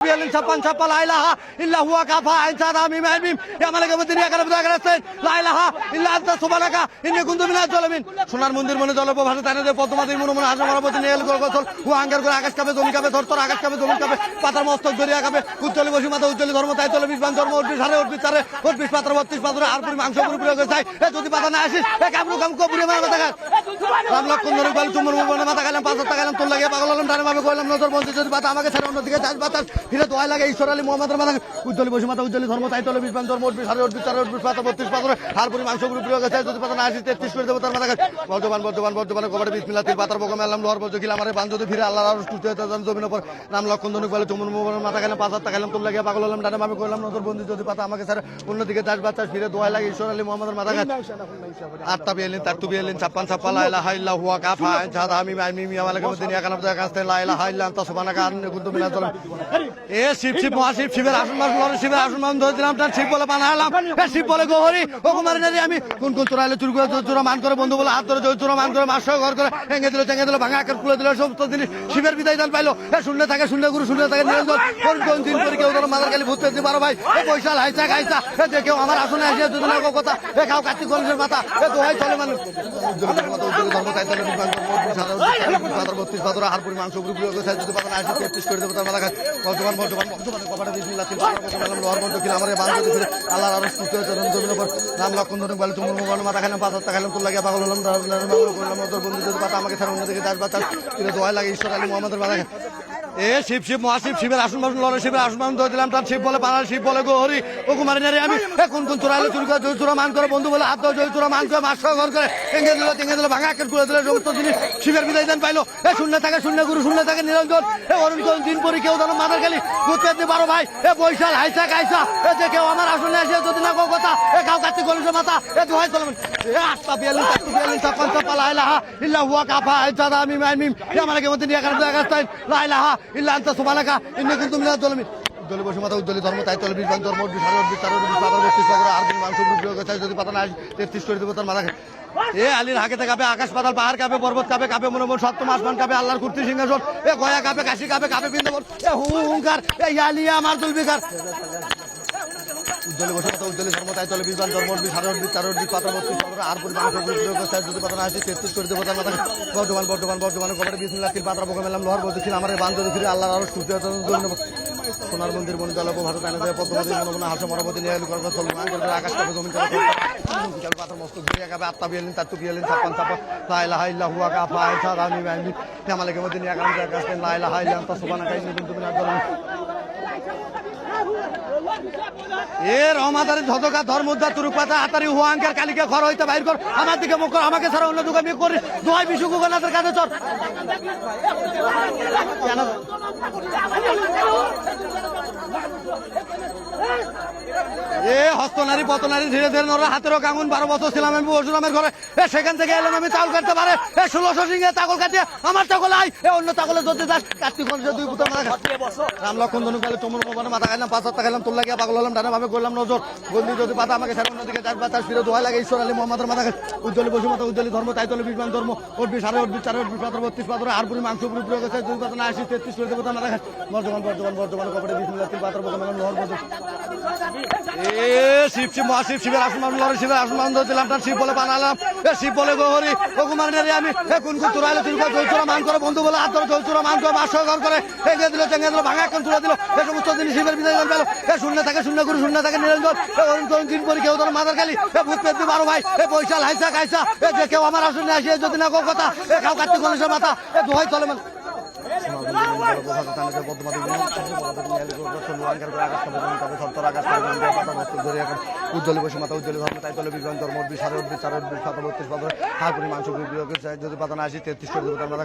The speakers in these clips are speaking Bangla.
বিয়ালিন ছাপ্পান ছাপ্পা লা ইলাহা ইল্লা হুয়া কাফা আইন সাদা মিম আইন মিম ইয়া মালিকা মদিনা ইয়া কালাম দাগারাস্তাইন লা ইলাহা ইল্লা আনতা সুবহানাকা ইন্নী কুনতু মিনাজ জালিমিন। সোনার মন্দির মনে জলপ ভাষা তাই না যে পদ্মাবতীর মনে মনে হাসা মারাবতী নেল গোলগোল ও আঙ্গার করে আকাশ কাঁপে জমি কাঁপে থরথর আকাশ কাঁপে জমি কাঁপে পাতার মস্তক দরিয়া কাঁপে উজ্জ্বলী বসি মাথা উজ্জ্বলী ধর্ম তাই চলে বিশ বান ধর্ম উঠবি সাড়ে উঠবি তারে উঠবিশ পাত্র 32 পাত্র আর পুরি মাংস পুরি প্রয়োগ চাই যদি পাতা না আসিস কামরু কাম কপুরে মার মাথা খা রাম লক্ষণ ধরে বল চুমুর মুবনে মাথা খাইলাম পাঁচ হাত খাইলাম তোর লাগিয়ে পাগল হলাম ডানে ভাবে কইলাম নজর বন্ধু যদি পাতা আমাকে ছেড়ে অন্যদিকে যাস বাতাস ফিরে দোয়া লাগে ঈশ্বর আলী মোহাম্মদের মাথা উজ্জ্বলী বসি মাথা উজ্জ্বলী ধর্ম তাই চলে বিশ বান ধর্ম উঠবি সাড়ে উঠবি তারে উঠবি পাতা 32 পাত্র আর পুরি মাংস পুরি প্রয়োগ চাই যদি পাতা না আসিস 33 করে দেবো তার মাথা খা বর্তমান বর্তমান বর্তমানে কবরে বিসমিল্লাহ তিল পাতার বকমে আল্লাহ লোহার বলছো কিলা আমারে বান যদি ফিরে আল্লাহর আরশ তুতে জমিন উপর নাম লক্ষণ ধনুক বলে চুমুর মুবনে মাথা খাইলাম পাঁচ হাত খাইলাম তোর লাগিয়ে পাগল হলাম ডানে ভাবে কইলাম নজর বন্ধু যদি পাতা আমাকে ছেড়ে অন্যদিকে যাস বাতাস ফিরে দোয়া লাগে ঈশ্বর আলী মোহাম্মদের মাথা খা আত্তা বিয়ালিন তাকতু বিয়ালিন ছাপ্পান ছাপ্পা লা ইলাহা ইল্লা হুয়া কাফা আইন সাদা মিম আইন মিম ইয়া মালিকা মদিনা ইয়া কালাম দাগারাস্তাইন লা ইলাহা ইল্লা আনতা সুবহানাকা ইন্নী কুনতু মিনাজ জালিমিন। এ শিব শিব মহাশিব শিবের আসন মাস লরে শিবের আসন মান ধরে দিলাম তার শিব বলে বানালাম এ শিব বলে গহরি ও কুমারী নারী আমি কোন কোন চোরাইলে চুরি করে চোরা মান করে বন্ধু বলে হাত ধরে চোরা মান করে মাস ঘর করে ভেঙে দিল চেঙে দিল ভাঙা আকার খুলে দিল সমস্ত জিনিস শিবের বিদায় দান পাইলো এ শূন্য থাকে শূন্য গুরু শূন্য থাকে নিরঞ্জন কোন কোন দিন করে কেউ ধরো মাদার কালি ভূত পেতে পারো ভাই এ পয়সা হাইসা খাইসা এ যে কেউ আমার আসনে আসিয়া যদি না কথা এ খাও কার্তিক গণেশের মাথা এ দোহাই চলে মানুষ ধর্ম তাই চলে 32 পাথর আর পুরি মাংস পুরি প্রয়োগ চাই যদি পাতা না আসে 33 করে দেবো তার মাথা খায় বর্তমান বর্তমান বর্তমানে কপাটা বিসমিল্লাহ তিল পাতার বকমে লোহার বন্ধ কিলা আমারে বান যদি ফিরে আল্লাহর আরশ তুতে জমিন উপর নাম লক্ষণ ধনুক বলে চুমুর মুবনে মাথা খাইলাম পাঁচ হাত খাইলাম তোর লাগিয়ে পাগল হলাম করলাম নজর বন্ধু যদি পাতা আমাকে ছাড়া অন্যদিকে যাস বাতাস ফিরে দোয়া লাগে ঈশ্বর আলী মোহাম্মদের মাথা খায় এ শিব শিব মহাশিব শিবের আসন বাসন লড়ে শিবের আসন বাসন ধরে দিলাম তার শিব বলে পাড়ার শিব বলে গহরি ও কুমারী নারী আমি কোন কোন চোরাইলে চুরি করে জয় চোরা মান করে বন্ধু বলে হাত জয় চোরা মান করে মাস ঘর করে টেঙ্গে দিল ভাঙা আকের খুলে দিল সমস্ত জিনিস শিবের বিদায় দান পাইলো এ শূন্য থাকে শূন্য গুরু শূন্য থাকে নিরঞ্জন এ অরুণ কোন দিন পরে কেউ যেন মাদার খালি ভূত পেতে পারো ভাই এ বৈশাল হাইসা খাইসা এ যে কেউ আমার আসনে আসে যদি না কেউ কথা এ কাউ কার্তিক গণেশের মাথা এ দোহাই চলে এ আটটা বিয়ালিন তাকতু বিয়ালিন ছাপ্পান ছাপ্পা লা ইলাহা ইল্লা হুয়া কাফা আইন সাদা মিম আইন মিম ইয়া মালিকা মদিনা ইয়া কালাম দাগারাস্তাইন লা ইলাহা ইল্লা আনতা সুবহানাকা ইন্নী কুনতু মিনাজ জালিমিন। উজ্জ্বলী বসি মাথা উজ্জ্বলী ধর্ম তাই চলে বিশ বান ধর্ম উঠবি সাড়ে উঠবি তার উঠবি পাতার 32 পাতা আর দিন মাংস প্রয়োগ চাই যদি পাতা না আসে 33 করে দেবো তার মাথা খায় এ আলীর হাকেতে কাঁপে আকাশ পাতাল পাহাড় কাঁপে পর্বত কাঁপে কাঁপে মনে মন সপ্তম আসমান কাঁপে আল্লাহর কুর্তি সিংহাসন এ গয়া কাঁপে কাশি কাঁপে কাঁপে বৃন্দাবন এ হুঙ্কার এ আলিয়া আমার জুলফিকার উজ্জ্বলী বসে মাথা উজ্জ্বলী ধর্ম তাই চলে বিশ বান ধর্ম উঠবি সাড়ে উঠবি তার উঠবি পাতা 32 পাতা আর পুরি মাংস প্রয়োগ চাই যদি পাতা না আসে 33 করে দেবো তার মাথা খায় বর্তমান বর্তমান বর্তমানে কবরে বিসমিল্লাহ তিল পাতার বকমে লোহার বলছো ছিল আমার বান যদি ফিরে আল্লাহর আরশ তুতে সোনার মন্দির বনে জলপ ভাষা তাই না যে পদ্মাবতী মনে মনে হাসা মারাবতী নিয়ে এলু করবে চলবে আঙ্গুর আকাশ কাপে জমিন কাপে পাতার মস্তক দরিয়া কাপে আত্তা বিয়ালিন তাকতু বিয়ালিন ছাপ্পান ছাপ্পা লা ইলাহা ইল্লা হুয়া কাফা আইন সাদা মিম আইন মিম ইয়া মালিকা মদিনা ইয়া কালাম দাগারাস্তাইন লা ইলাহা ইল্লা আনতা সুবহানাকা ইন্নী কুনতু মিনাজ জালিমিন। এ রহমাতারি ধতকা ধর্মোদ্ধার তুরুক পাতা হাতারি হুয়াঙ্কার কালিকে ঘর হইতে বাইর কর আমার দিকে মুখ কর আমাকে ছাড়া অন্য দোকান করিস দোহাই বিশু গুগনাথের কাছে চল এ হস্তনারী পতনারী ধীরে ধীরে নড়ে হাতেরও কাঙুন 12 বছর ছিলাম আমি পরশুরামের ঘরে এ সেখান থেকে এলাম আমি চাউল কাটতে পারে এ 1600 সিংহে ছাগল কাটিয়ে আমার ছাগল আই এ অন্য ছাগলে যদি যাস কার্তিক গণেশের 2 পুত্র মাথা রাম লক্ষণ ধনুক বলে চমুর মুবনে মাথা খাইলাম পাঁচ হাত খাইলাম তোর লাগিয়ে পাগল হলাম ডানে ভাবে করলাম নজর বন্ধু যদি পাতা আমাকে ছাড়া অন্যদিকে যাস বাতাস ফিরে দোয়া লাগে ঈশ্বর আলী মোহাম্মদের মাথা উজ্জ্বলী বসি মাথা উজ্জ্বলী ধর্ম তাই চলে বিশ বান ধর্ম উঠবি সাড়ে উঠবি চারে উঠবি পাতা 32 পাতা আর পুরি মাংস পুরি প্রয়োগ চাই যদি পাতা না আসে 33 করে দেবো তার মাথা বর্তমান বর্তমান বর্তমানে কবরে বিসমিল্লাহ তিল পাতার বকমে লোহার বলছো এ শিব শিব মহাশিব শিবের আসন বাসন লড়ে শিবের আসন বাসন ধরে দিলাম তার শিব বলে বানালাম এ শিব বলে গহরি ও কুমারী নারী আমি এ কোন কোন চোরাইলে চুরি করে জয় চোরা মান করে বন্ধু বলে হাত ধরে জয় চোরা মান করে মাস ঘর করে ভেঙে দিল চেঙে দিল ভাঙা আকার তুলে দিল এ সমস্ত জিনিস শিবের বিদায় দান পেলো এ শূন্য থাকে শূন্য গুরু শূন্য থাকে নিরঞ্জন এ অরুণ কোন দিন পরে কেউ ধরো মাদার খালি এ ভূত পেতে পারো ভাই এ বৈশাল হাইসা খাইসা এ যে কেউ আমার আসনে আসে যদি না কথা এ খাও কার্তিক গণেশের মাথা এ দোহাই চলে মানে উজ্জ্বলী বসে মাথা উজ্জ্বলী ধর্ম তাই চলে বিশ বান ধর্ম উঠবি সাড়ে উঠবি চারে উঠবি পাতা 32 পাতা আর পুরি মাংস যদি পাতা না আসি 33 করে দেবো তার মাথা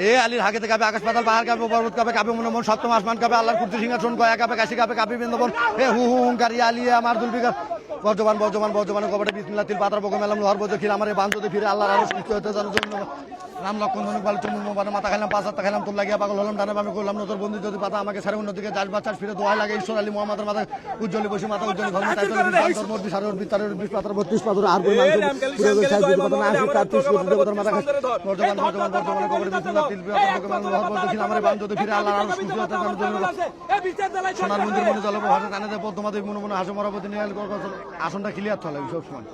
এ আলীর হাকেতে কাঁপে আকাশ পাতাল পাহাড় কাঁপে পর্বত কাঁপে কাঁপে মনে মন সপ্তম আসমান কাঁপে আল্লাহর কুর্তি সিংহাসন গয়া কাঁপে কাশি কাঁপে কাঁপে বৃন্দাবন এ হুঙ্কার ইয়া আলিয়া আমার জুলফিকার বর্জমান বর্জমান বর্জমান কবটে বিসমিল্লাহ তিল পাতার বকম এলাম লোহার বজে খিল আমার বান যদি ফিরে আল্লাহর আরশ কিছু হতে জানো জন্য রাম লক্ষণ ধনুক বাল চুমুন মোবান মাথা খাইলাম পাঁচ হাত খাইলাম তোর লাগিয়া পাগল হলাম ডানে বামে করলাম নজর বন্ধু যদি পাতা আমাকে সারে অন্যদিকে চাষ বাচ্চার ফিরে দোয়া লাগে ঈশ্বর আলী মোহাম্মদের মাথা উজ্জ্বলী বসে মাথা উজ্জ্বলী ধর্ম টাইটল বিশ মূর্তি সারে বিশ পাতার 20 পাতার 32 পাতার আর বই মাংস পুরো সাইজ যদি পাতা না আসে 33 দেবতার মাথা বর্জমান বর্জমান বর্জমান কবটে বিসমিল্লাহ তিল পাতার বকম এলাম লোহার বজে খিল আমার বান যদি ফিরে আল্লাহর আরশ কিছু হতে জানো জন্য সোনার মন্দির মনে জল ভাষা টানে দেব তোমাদের মনে মনে হাসি মরাবতী নিয়ে আসনটা ক্লিয়ার থাকলে সব সময়